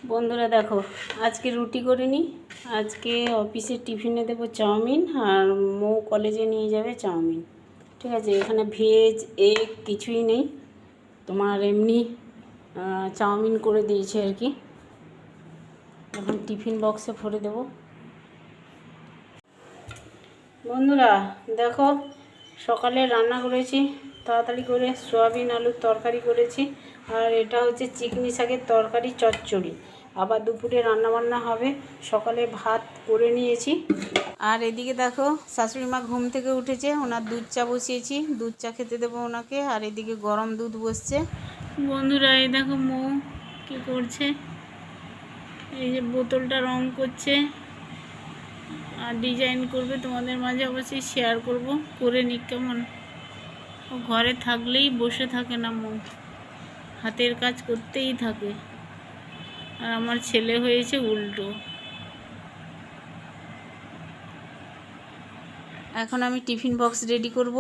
বন্ধুরা দেখো, আজকে রুটি করিনি। আজকে অফিসে টিফিনে দেবো চাউমিন, আর মৌ কলেজে নিয়ে যাবে চাউমিন। ঠিক আছে, এখানে ভেজ এগ কিছুই নেই, তোমার এমনি চাউমিন করে দিয়েছে আর কি। এখন টিফিন বক্সে ভরে দেবো। বন্ধুরা দেখো, সকালে রান্না করেছি তাড়াতাড়ি করে, সয়াবিন আলুর তরকারি করেছি, আর এটা হচ্ছে চিকনি শাকের তরকারি চচ্চড়ি। আবার দুপুরে রান্নাবান্না হবে। সকালে ভাত করে নিয়েছি। আর এদিকে দেখো, শাশুড়ি মা ঘুম থেকে উঠেছে, ওনার দুধ চা বসিয়েছি, দুধ চা খেতে দেবো ওনাকে। আর এদিকে গরম দুধ বসছে। বন্ধুরা এই দেখো মৌ কী করছে, এই যে বোতলটা রং করছে আর ডিজাইন করবে, তোমাদের মাঝে অবশ্যই শেয়ার করব, করে নিক কেমন। ও ঘরে থাকলেই বসে থাকে না, মৌ হাতের কাজ করতেই থাকে। আর আমার ছেলে হয়েছে উল্টো। এখন আমি টিফিন বক্স রেডি করব,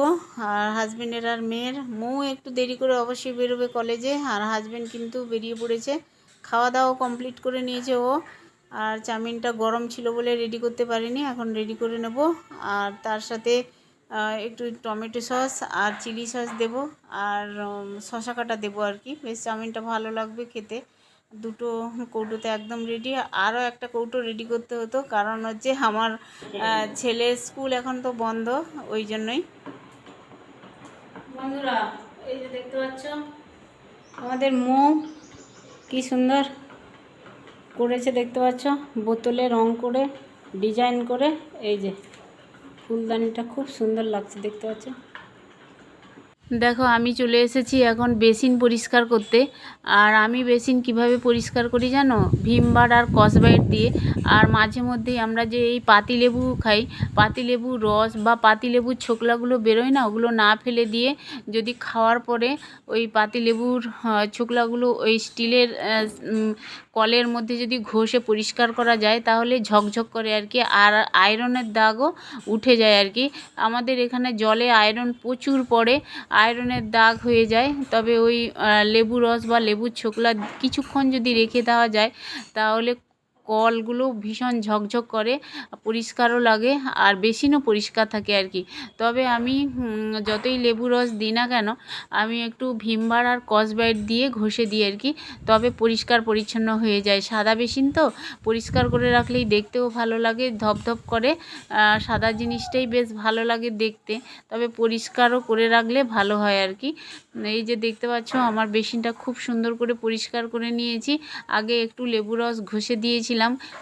আর হাজব্যান্ডের আর মেয়ের। মৌ একটু দেরি করে অবশ্যই বেরোবে কলেজে, আর হাজব্যান্ড কিন্তু বেরিয়ে পড়েছে। খাওয়া দাওয়া কমপ্লিট করে নিয়েছে ও। আর চাউমিনটা গরম ছিল বলে রেডি করতে পারিনি, এখন রেডি করে নেব। আর তার সাথে একটু টমেটো সস আর চিলি সস দেব, আর শসা কাটা দেবো আর কি। বেশ চাউমিনটা ভালো লাগবে খেতে। দুটো কৌটোতে একদম রেডি। আরও একটা কৌটো রেডি করতে হতো, কারণ হচ্ছে আমার ছেলের স্কুল এখন তো বন্ধ, ওই জন্যই। বন্ধুরা এই যে দেখতে পাচ্ছ, আমাদের মৌ কি সুন্দর করেছে দেখতে পাচ্ছ, বোতলে রং করে ডিজাইন করে। এই যে ফুলদানিটা খুব সুন্দর লাগছে দেখতে পাচ্ছ। দেখো আমি চলে এসেছি এখন বেসিন পরিষ্কার করতে। আর আমি বেসিন কিভাবে পরিষ্কার করি জানো? ভিমবার আর স্কচব্রাইট দিয়ে। আর মাঝে মধ্যেই আমরা যে এই পাতিলেবু খাই, পাতিলেবুর রস বা পাতিলেবুর ছোকলাগুলো বেরোয় না, ওগুলো না ফেলে দিয়ে যদি খাওয়ার পরে ওই পাতিলেবুর ছোকলাগুলো ওই স্টিলের কলের মধ্যে যদি ঘষে পরিষ্কার করা যায়, তাহলে ঝকঝক করে আর কি, আর আয়রনের দাগও উঠে যায় আর কি। আমাদের এখানে জলে আয়রন প্রচুর পড়ে, আয়রনের দাগ হয়ে যায়। তবে ওই লেবু রস বা লেবুর ছোকলা কিছুক্ষণ যদি রেখে দেওয়া যায়, তাহলে কলগুলো ভীষণ ঝকঝক করে, পরিষ্কারও লাগে, আর বেসিনও পরিষ্কার থাকে আর কি। তবে আমি যতই লেবু রস দিই না কেন, আমি একটু ভিমবার আর স্কচব্রাইট দিয়ে ঘষে দিই আর কি, তবে পরিষ্কার পরিচ্ছন্ন হয়ে যায়। সাদা বেসিন তো, পরিষ্কার করে রাখলেই দেখতেও ভালো লাগে, ধপধপ করে। সাদা জিনিসটাই বেশ ভালো লাগে দেখতে, তবে পরিষ্কারও করে রাখলে ভালো হয় আর কি। এই যে দেখতে পাচ্ছ, আমার বেসিনটা খুব সুন্দর করে পরিষ্কার করে নিয়েছি। আগে একটু লেবু রস ঘষে দিয়েছিলাম।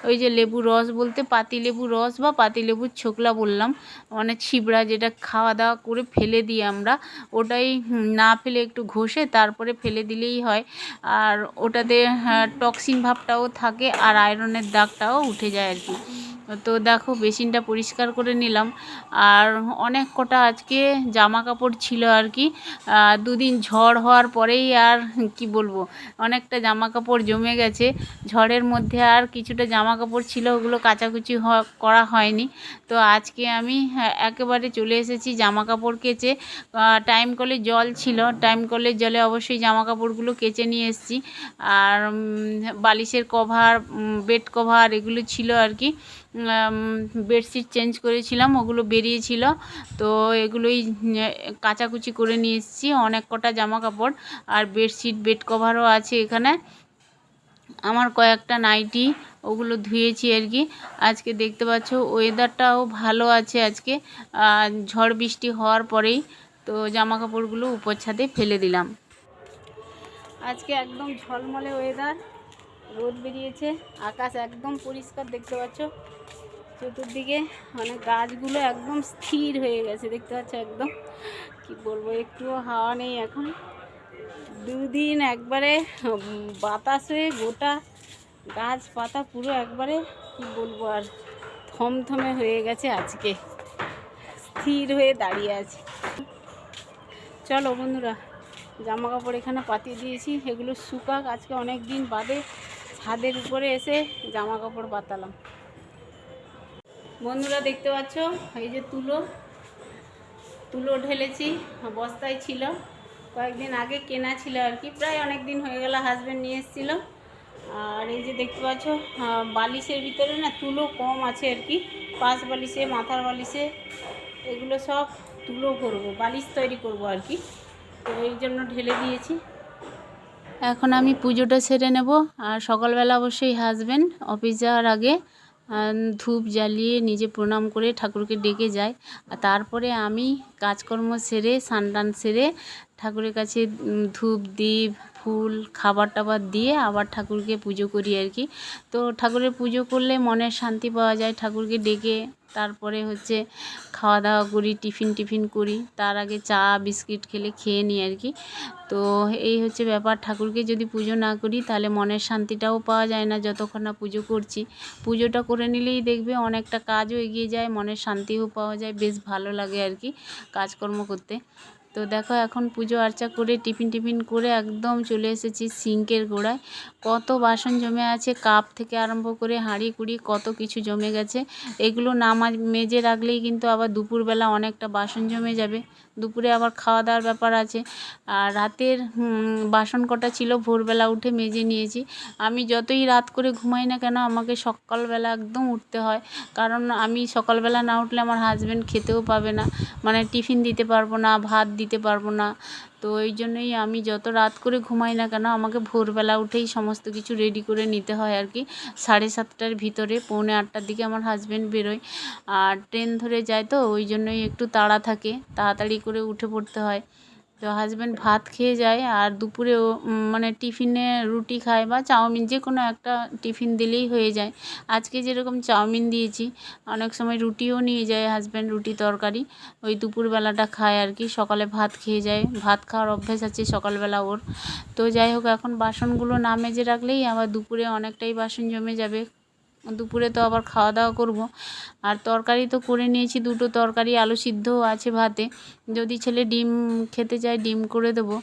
ওই যে লেবু রস বলতে পাতিলেবু রস বা পাতিলেবুর ছোকলা বললাম, মানে ছিবড়া, যেটা খাওয়া দাওয়া করে ফেলে দিই আমরা, ওটাই না ফেলে একটু ঘষে তারপরে ফেলে দিলেই হয়। আর ওটাতে টক্সিন ভাবটাও থাকে, আর আয়রনের দাগটাও উঠে যায় আর কি। তো দেখো বেসিনটা পরিষ্কার করে নিলাম। আর অনেক কটা আজকে জামা কাপড় ছিল আর কি। দুদিন ঝড় হওয়ার পরেই আর কি বলবো, অনেকটা জামা কাপড় জমে গেছে ঝড়ের মধ্যে। আর কিছুটা জামা কাপড় ছিল, ওগুলো কাচাকুচি করা হয়নি। তো আজকে আমি একেবারে চলে এসেছি জামা কাপড় কেচে। টাইম কলে জল ছিল, টাইম কলের জলে অবশ্যই জামা কাপড়গুলো কেচে নিয়ে এসেছি। আর বালিশের কভার, বেড কভার এগুলো ছিল আর কি। বেডশিট চেঞ্জ করেছিলাম, ওগুলো বেরিয়েছিল, তো এগুলোই কাচাকুচি করে নিয়ে এসেছি। অনেক কটা জামা কাপড় আর বেডশিট, বেড কভারও আছে এখানে। আমার কয়েকটা নাইটি, ওগুলো ধুয়েছি আর কি। আজকে দেখতে পাচ্ছ ওয়েদারটাও ভালো আছে আজকে, ঝড় বৃষ্টি হওয়ার পরেই। তো জামা কাপড়গুলো উপর ছাদে ফেলে দিলাম। আজকে একদম ঝলমলে ওয়েদার, রোদ বেরিয়েছে, আকাশ একদম পরিষ্কার দেখতে পাচ্ছ। চতুর্দিকে মানে গাছগুলো একদম স্থির হয়ে গেছে দেখতে পাচ্ছ, একদম কি বলবো, একটুও হাওয়া নেই এখন। দুদিন একবারে বাতাস হয়ে গোটা গাছপাতা পুরো একবারে কি বলবো আর, থমথমে হয়ে গেছে, আজকে স্থির হয়ে দাঁড়িয়ে আছে। চলো বন্ধুরা, জামা কাপড় এখানে পাতিয়ে দিয়েছি, এগুলো শুকাক। আজকে অনেক দিন বাদে ছাদের উপরে এসে জামা কাপড় পাতালাম। বন্ধুরা দেখতে পাচ্ছ, এই যে তুলো ঢেলেছি, বস্তায় ছিল, কয়েকদিন আগে কেনা ছিল আর কি, প্রায় অনেক দিন হয়ে গেল, হাজব্যান্ড নিয়ে এসেছিলো। আর এই যে দেখতে পাচ্ছ বালিশের ভিতরে না তুলো কম আছে আর কি, পাশ বালিশে মাথার বালিশে এগুলো সব তুলো করবো, বালিশ তৈরি করব আর কি। তো এই জন্য ঢেলে দিয়েছি। এখন আমি পুজোটা সেরে নেব। আর সকালবেলা অবশ্যই হাসবেন্ড অফিস যাওয়ার আগে ধূপ জ্বালিয়ে নিজে প্রণাম করে ঠাকুরকে ডেকে যায়। আর তারপরে আমি কাজকর্ম সেরে স্নান টান সেরে ঠাকুরের কাছে ধূপ দ্বীপ ফুল খাবার টাবার দিয়ে আবার ঠাকুরকে পুজো করি আর কি। তো ঠাকুরের পুজো করলে মনের শান্তি পাওয়া যায়। ঠাকুরকে ডেকে তারপরে হচ্ছে খাওয়া দাওয়া করি, টিফিন করি। তার আগে চা বিস্কিট খেয়ে নিই আর কি। তো এই হচ্ছে ব্যাপার। ঠাকুরকে যদি পুজো না করি তাহলে মনের শান্তিটাও পাওয়া যায় না যতক্ষণ না পুজো করছি। পুজোটা করে নিলেই দেখবে অনেকটা কাজও এগিয়ে যায়, মনের শান্তিও পাওয়া যায়, বেশ ভালো লাগে আর কি কাজকর্ম করতে। তো দেখো এখন পুজো আর্চা করে টিফিন করে একদম চলে এসেছি সিঙ্কের গোড়ায়। কত বাসন জমে আছে, কাপ থেকে আরম্ভ করে হাঁড়ি কুড়ি কত কিছু জমে গেছে। এগুলো না মেজে রাখলেই কিন্তু আবার দুপুরবেলা অনেকটা বাসন জমে যাবে। দুপুরে আবার খাওয়া দাওয়ার ব্যাপার আছে। আর রাতের বাসন কটা ছিল ভোরবেলা উঠে মেজে নিয়েছি। আমি যতই রাত করে ঘুমাই না কেন আমাকে সকালবেলা একদম উঠতে হয়, কারণ আমি সকালবেলা না উঠলে আমার হাজব্যান্ড খেতেও পাবে না, মানে টিফিন দিতে পারবো না, ভাত দিতে পারবো না। তো এই জন্যই আমি যত রাত করে ঘুমাই না কেন আমাকে ভোরবেলা উঠেই সমস্ত কিছু রেডি করে নিতে হয় আর কি। 7:30টার ভিতরে, 7:45টার দিকে আমার হাজব্যান্ড বেরোয়। আর ট্রেন ধরে যায় তো ওই জন্যই একটু তাড়া থাকে, তাড়াতাড়ি করে উঠে পড়তে হয়। তো হাজব্যান্ড ভাত খেয়ে যায় আর দুপুরেও মানে টিফিনে রুটি খায় বা চাউমিন, যে কোনো একটা টিফিন দিলেই হয়ে যায়। আজকে যেরকম চাউমিন দিয়েছি, অনেক সময় রুটিও নিয়ে যায় হাজব্যান্ড, রুটি তরকারি ওই দুপুরবেলাটা খায় আর কি। সকালে ভাত খেয়ে যায়, ভাত খাওয়ার অভ্যাস আছে সকালবেলা ওর। তো যাই হোক, এখন বাসনগুলো না মেজে রাখলেই আবার দুপুরে অনেকটাই বাসন জমে যাবে। দুপুরে তো আবার খাওয়া দাওয়া করব। আর তরকারি তো করে নিয়েছি, দুটো তরকারি, আলু সিদ্ধও আছে ভাতে। যদি ছেলে ডিম খেতে চায় ডিম করে দেবো,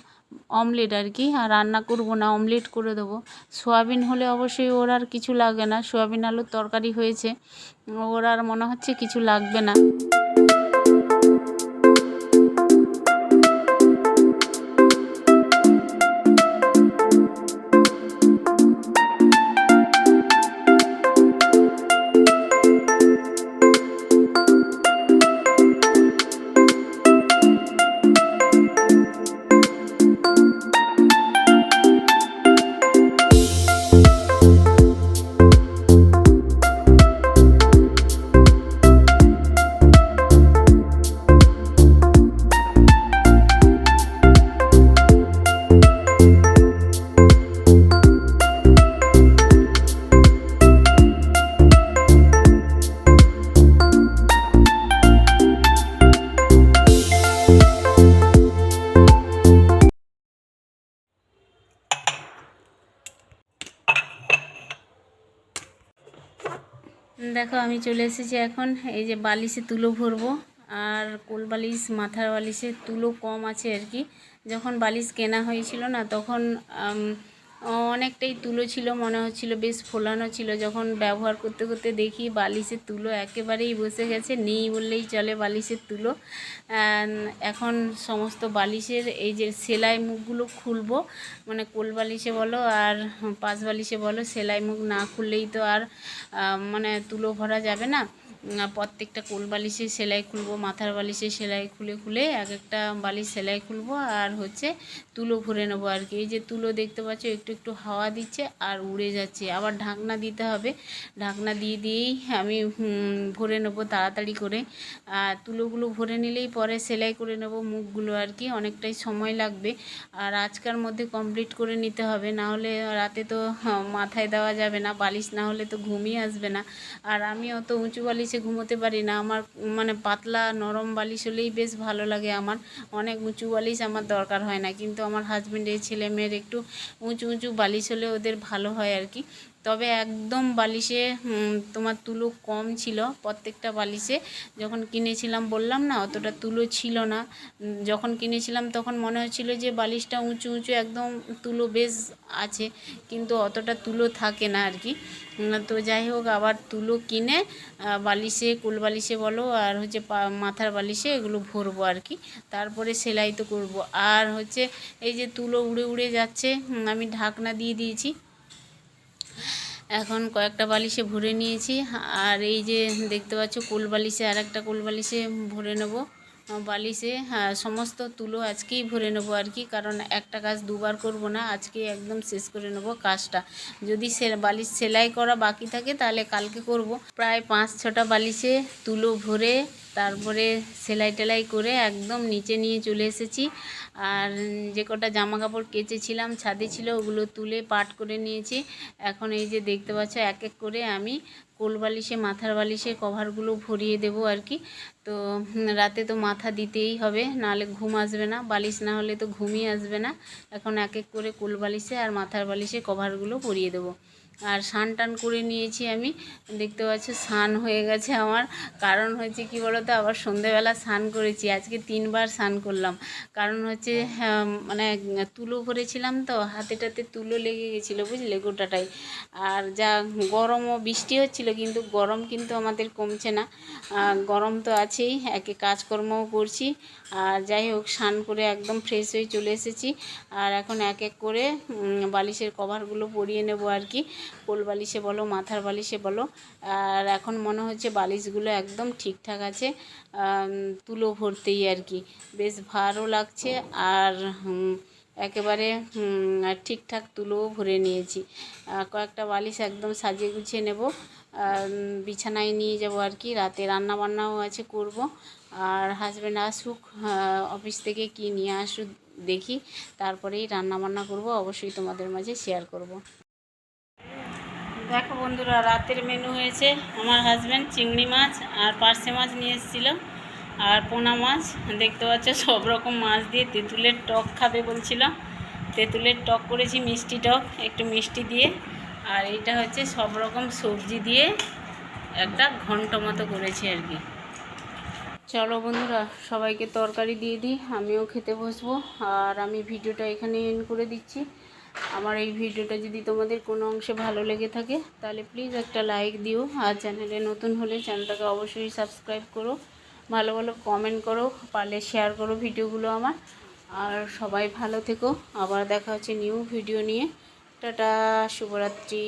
অমলেট আর কি। আর রান্না করব না, অমলেট করে দেবো। সোয়াবিন হলে অবশ্যই ওর আর কিছু লাগে না, সোয়াবিন আলুর তরকারি হয়েছে, ওর আর মনে হচ্ছে কিছু লাগবে না। দেখো আমি চলে এসেছি এখন, এই যে বালিশে তুলো ভরবো। আর কোল বালিশ মাথার বালিশে তুলো কম আছে আর কি। যখন বালিশ কেনা হয়েছিল না তখন অনেকটাই তুলো ছিল, মনে হচ্ছিল বেশ ফোলানো ছিল। যখন ব্যবহার করতে করতে দেখি বালিশের তুলো একেবারেই বসে গেছে, নেই বললেই চলে বালিশের তুলো। এখন সমস্ত বালিশের এই যে সেলাই মুখগুলো খুলবো, মানে কোল বালিশে বলো আর পাশ বালিশে বলো, সেলাই মুখ না খুললেই তো আর মানে তুলো ভরা যাবে না। প্রত্যেকটা কোল বালিশে সেলাই খুলবো, মাথার বালিশে সেলাই খুলে এক একটা বালিশ সেলাই খুলবো আর হচ্ছে তুলো ভরে নেবো আর কি। এই যে তুলো দেখতে পাচ্ছ একটু হাওয়া দিচ্ছে আর উড়ে যাচ্ছে, আবার ঢাকনা দিতে হবে। ঢাকনা দিয়েই আমি ভরে নেবো তাড়াতাড়ি করে। আর তুলোগুলো ভরে নিলেই পরে সেলাই করে নেব মুখগুলো আর কি, অনেকটাই সময় লাগবে। আর আজকের মধ্যে কমপ্লিট করে নিতে হবে, না হলে রাতে তো মাথায় দেওয়া যাবে না, বালিশ না হলে তো ঘুমই আসবে না। আর আমি অত উঁচু বালিশে ঘুমোতে পারি না, আমার মানে পাতলা নরম বালিশ হলেই বেশ ভালো লাগে আমার। অনেক উঁচু বালিশ আমার দরকার হয় না, কিন্তু আমার হাজব্যান্ডের ছেলে মেয়ের একটু উঁচু বালিশ হলে ওদের ভালো হয় আর কি। তবে একদম বালিশে তোমার তুলো কম ছিল প্রত্যেকটা বালিশে। যখন কিনেছিলাম বললাম না অতটা তুলো ছিল না, যখন কিনেছিলাম তখন মনে হচ্ছিল যে বালিশটা উঁচু একদম তুলো বেশ আছে, কিন্তু অতটা তুলো থাকে না আর কি। তো যাই হোক, আবার তুলো কিনে বালিশে কোল বালিশে বলো আর হচ্ছে মাথার বালিশে এগুলো ভরবো আর কি। তারপরে সেলাই তো করবো। আর হচ্ছে এই যে তুলো উড়ে যাচ্ছে, আমি ঢাকনা দিয়ে দিয়েছি। এখন কয়েকটা বালিশে ভরে নিয়েছি। আর এই যে দেখতে পাচ্ছ কোল বালিশে আর একটা কোল বালিশে ভরে নেব বালিশে। হ্যাঁ, সমস্ত তুলো আজকেই ভরে নেবো আর কি, কারণ একটা কাজ দুবার করব না, আজকে একদম শেষ করে নেব কাজটা। যদি বালিশ সেলাই করা বাকি থাকে তাহলে কালকে করব। প্রায় 5-6টা বালিশে তুলো ভরে তারপরে সেলাই টেলাই করে একদম নিচে নিয়ে চলে এসেছি। আর যে কটা জামা কাপড় কেচেছিলাম ছাদে ছিল ওগুলো তুলে পাট করে নিয়েছি। এখন এই যে দেখতে পাচ্ছ এক এক করে আমি কোল বালিশে মাথার বালিশে কভারগুলো ভরিয়ে দেবো আর কি। তো রাতে তো মাথা দিতেই হবে, নাহলে ঘুম আসবে না, বালিশ না হলে তো ঘুমই আসবে না। এখন এক এক করে কোল বালিশে আর মাথার বালিশে কভারগুলো ভরিয়ে দেবো। আর স্নান টান করে নিয়েছি আমি, দেখতে পাচ্ছ স্নান হয়ে গেছে আমার। কারণ হচ্ছে কি বলো তো, আবার সন্ধেবেলা স্নান করেছি, আজকে 3বার স্নান করলাম। কারণ হচ্ছে মানে তুলো ভরেছিলাম তো হাতেটাতে তুলো লেগে গেছিলো বুঝলে গোটাটাই। আর যা গরমও বৃষ্টি হচ্ছিলো কিন্তু গরম কিন্তু আমাদের কমছে না, গরম তো আছেই, একে কাজকর্মও করছি। আর যাই হোক স্নান করে একদম ফ্রেশ হয়ে চলে এসেছি। আর এখন এক এক করে বালিশের কভারগুলো পরিয়ে নেব আর কি, কোল বালিশে বলো মাথার বালিশে বলো। আর এখন মনে হচ্ছে বালিশগুলো একদম ঠিকঠাক আছে, তুলো ভরতেই আর কি বেশ ভারও লাগছে। আর একেবারে ঠিকঠাক তুলোও ভরে নিয়েছি। কয়েকটা বালিশ একদম সাজিয়ে গুছিয়ে নেব, বিছানায় নিয়ে যাব আর কি। রাতে রান্না বান্নাও আছে করব। আর হাজব্যান্ড আসুক অফিস থেকে, কি নিয়ে আসুক দেখি, তারপরেই রান্না বান্না করব, অবশ্যই তোমাদের মাঝে শেয়ার করব। দেখো বন্ধুরা, রাতের মেনু হয়েছে আমার হাজব্যান্ড চিংড়ি মাছ আর পার্শে মাছ নিয়ে এসেছিলো আর পোনা মাছ। দেখতে পাচ্ছ সব রকম মাছ দিয়ে তেঁতুলের টক খাবে বলছিল, তেঁতুলের টক করেছি, মিষ্টি টক একটু মিষ্টি দিয়ে। আর এইটা হচ্ছে সব রকম সবজি দিয়ে একটা ঘন্ট মতো করেছি আর কি। চলো বন্ধুরা, সবাইকে তরকারি দিয়ে দিই, আমিও খেতে বসবো। আর আমি ভিডিওটা এখানে এন্ড করে দিচ্ছি। আমার এই ভিডিওটা যদি তোমাদের কোনো অংশে ভালো লেগে থাকে তাহলে প্লিজ একটা লাইক দিও। আর চ্যানেলে নতুন হলে চ্যানেলটাকে অবশ্যই সাবস্ক্রাইব করো, ভালো ভালো কমেন্ট করো, পারলে শেয়ার করো ভিডিওগুলো আমার। আর সবাই ভালো থেকো, আবার দেখা হচ্ছে নিউ ভিডিও নিয়ে। টাটা, শুভরাত্রি।